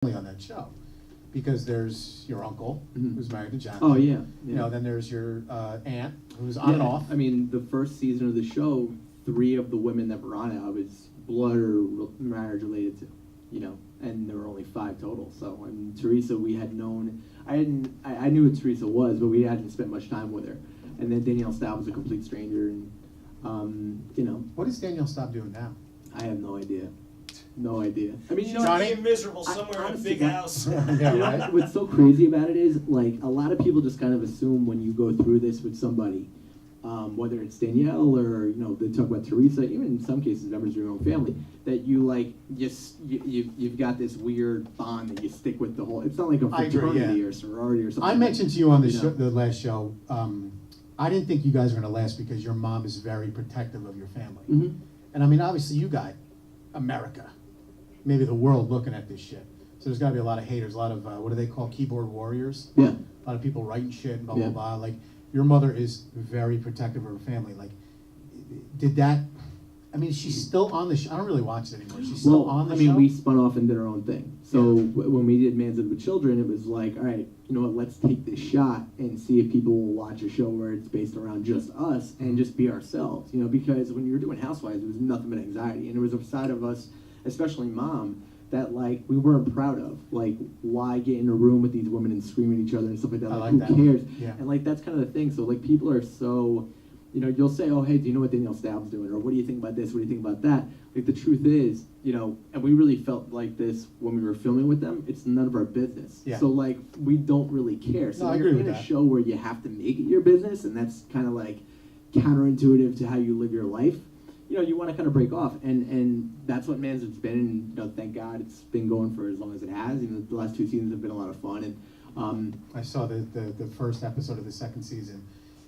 on that show, because there's your uncle who's married to Johnny. Oh yeah. You know, then there's your aunt who's on and off. I mean, the first season of the show, 3 of the women that were on it, I was blood or marriage related to, you know, and there were only 5 total. So, and Teresa, we had known, I knew who Teresa was, but we hadn't spent much time with her. And then Danielle Staub was a complete stranger, and you know. What is Danielle Staub doing now? I have no idea. No idea. I mean, you know, Johnny? Being miserable somewhere in a big house. Yeah, right. What's so crazy about it is, like, a lot of people just kind of assume when you go through this with somebody, whether it's Danielle or, you know, they talk about Teresa, even in some cases members of your own family, that you, like, you've got this weird bond that you stick with the whole, it's not like a fraternity or sorority or something. I mentioned to you on the show, the last show, I didn't think you guys were going to last because your mom is very protective of your family. And I mean, obviously you got America, maybe the world looking at this shit. So there's got to be a lot of haters, a lot of, what do they call, keyboard warriors? Yeah. A lot of people writing shit, blah, blah, blah. Like, your mother is very protective of her family. Like, did that, I mean, she's still on the show. I don't really watch it anymore. She's still on the show? I mean, we spun off and did our own thing. So when we did manzo'd with Children, it was like, all right, you know what, let's take this shot and see if people will watch a show where it's based around just us and just be ourselves. You know, because when you were doing Housewives, it was nothing but anxiety. And there was a side of us, especially Mom, that, like, we weren't proud of. Like, why get in a room with these women and scream at each other and stuff like that? Like, who cares? Yeah. And, like, that's kind of the thing. So, like, people are so, you know, you'll say, oh, hey, do you know what Danielle Staub's doing? Or what do you think about this? What do you think about that? Like, the truth is, you know, and we really felt like this when we were filming with them, it's none of our business. Yeah. So, like, we don't really care. So, no, you're in a show where you have to make it your business, and that's kind of, like, counterintuitive to how you live your life. You know, you want to kind of break off, and that's what manzo'd's been, and, you know, thank God it's been going for as long as it has. You know, the last 2 seasons have been a lot of fun, and I saw the first episode of the 2nd season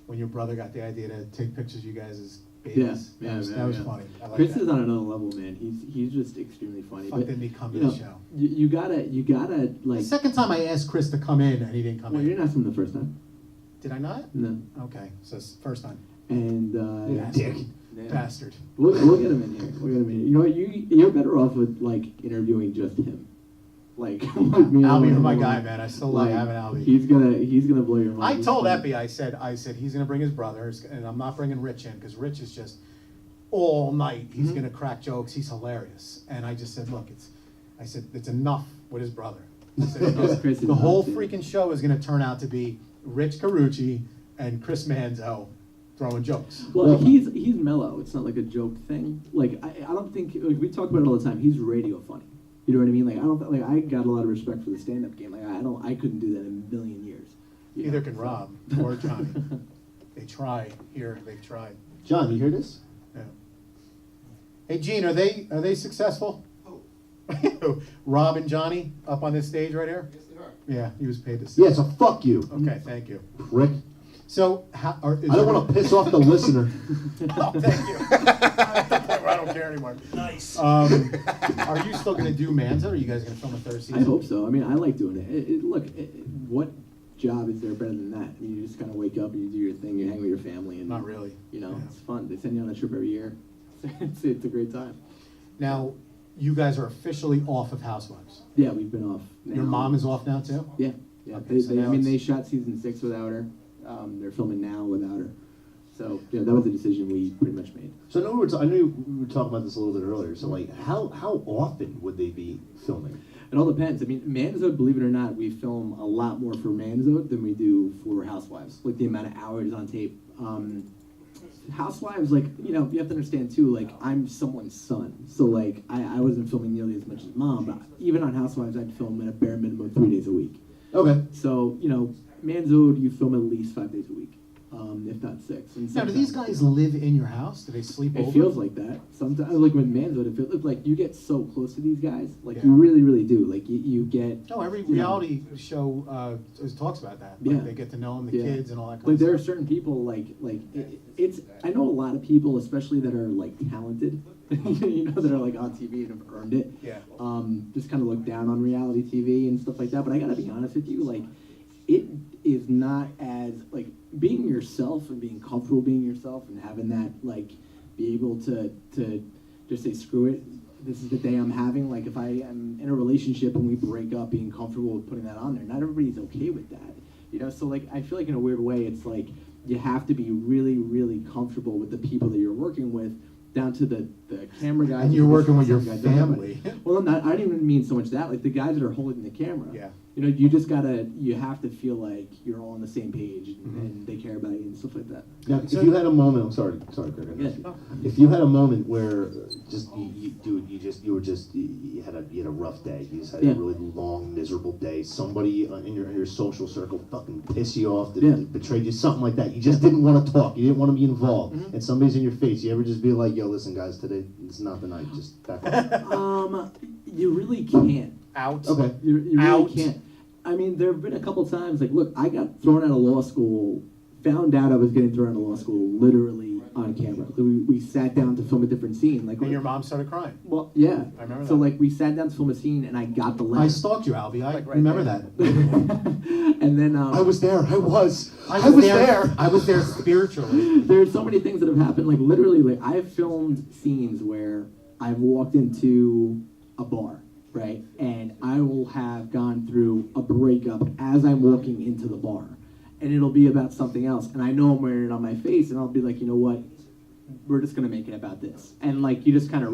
when your brother got the idea to take pictures of you guys as babies. That was funny. I like Chris that. is on another level, man. He's just extremely funny. Fuck, didn't he come to the show? You gotta like. The second time I asked Chris to come in, and he didn't come in. Well, you didn't ask him the first time. Did I not? No. Okay, so it's first time. And dick. Bastard. We'll get him in here. We'll get him in here. You know what? You're better off with, like, interviewing just him. Like me. Albie, you're my guy, man. I still love having Albie. He's gonna blow your mind. I told Epi, I said he's gonna bring his brothers, and I'm not bringing Rich in because Rich is just all night. He's gonna crack jokes. He's hilarious. And I just said, look, it's enough with his brother. I said, the whole freaking show is gonna turn out to be Rich Carlucci and Chris Manzo throwing jokes. Well, he's mellow. It's not like a joke thing. Like, I don't think, like, we talk about it all the time. He's radio funny. You know what I mean? Like, I got a lot of respect for the stand-up game. Like, I couldn't do that in a million years. Neither can Rob or Johnny. They try here. They've tried. John, you hear this? Yeah. Hey, Gene, are they successful? Oh. Rob and Johnny up on this stage right here? Yes, they are. Yeah, he was paid to say. Yeah, so fuck you. Okay, thank you. Rick. So, I don't want to piss off the listener. Oh, thank you. I don't care anymore. Nice. Are you still going to do Manzo, or are you guys going to film a 3rd season? I hope so. I mean, I like doing it. Look, what job is there better than that? I mean, you just kind of wake up and you do your thing, you hang with your family. And Not really. You know, Yeah. it's fun. They send you on a trip every year. It's a great time. Now, you guys are officially off of Housewives. Yeah, we've been off now. Your mom is off now, too? Yeah. Okay, so now they shot season 6 without her. They're filming now without her. So, yeah, that was a decision we pretty much made. So I know we were talking about this a little bit earlier. So, like, how often would they be filming? It all depends. I mean, manzo'd, believe it or not, we film a lot more for manzo'd than we do for Housewives. Like, the amount of hours on tape. Housewives, like, you know, you have to understand, too, like, I'm someone's son. So, like, I wasn't filming nearly as much as Mom, but even on Housewives, I'd film at a bare minimum 3 days a week. Okay. So, you know, manzo'd, you film at least 5 days a week, if not 6. And Now, do these guys live in your house? Do they sleep over? It feels like that. Sometimes, like with manzo'd, it feels like you get so close to these guys. Like, Yeah. you really, really do. Like, you get... No, every reality show talks about that. Like, Yeah. they get to know them, the kids, and all that kind Like, of there are stuff. certain people, it's... I know a lot of people, especially that are, like, talented, you know, that are, like, on TV and have earned it. Yeah. Just kind of look down on reality TV and stuff like that. But I gotta be honest with you, like, it is not as, like, being yourself and being comfortable being yourself and having that, like, be able to just say screw it this is the day I'm having. Like, if I am in a relationship and we break up, being comfortable with putting that on there. Not everybody's okay with that, you know. So like, I feel like in a weird way, it's like you have to be really, really comfortable with the people that you're working with, down to the camera guys. And you're working with your guys, family. Well, I don't even mean so much that, like the guys that are holding the camera. Yeah. You know, you have to feel like you're all on the same page and they care about you and stuff like that. Now, if you had a moment, I'm sorry, Craig. I Yeah. interrupted you. If you had a moment where you had a rough day, you just had a really long, miserable day. Somebody in your social circle fucking pissed you off, betrayed you, something like that. You just didn't want to talk. You didn't want to be involved, and somebody's in your face. You ever just be like, "Yo, listen, guys, today it's not the night. Just back off." You really can't. Out. Okay. You really Out. can't. I mean, there have been a couple times, like, look, I got thrown out of law school, found out I was getting thrown out of law school literally on camera. We sat down to film a different scene. Like, And your mom started crying. well, yeah. I remember So, that. like, we sat down to film a scene, and I got the I letter. stalked you, Albie. I Like right remember there. that. And then I was there. I was there spiritually. there's so many things that have happened. Like, literally, like, I've filmed scenes where I've walked into a bar, right? And I will have gone through a breakup as I'm walking into the bar. And it'll be about something else. And I know I'm wearing it on my face, and I'll be like, you know what? We're just going to make it about this. And, like, you just kind of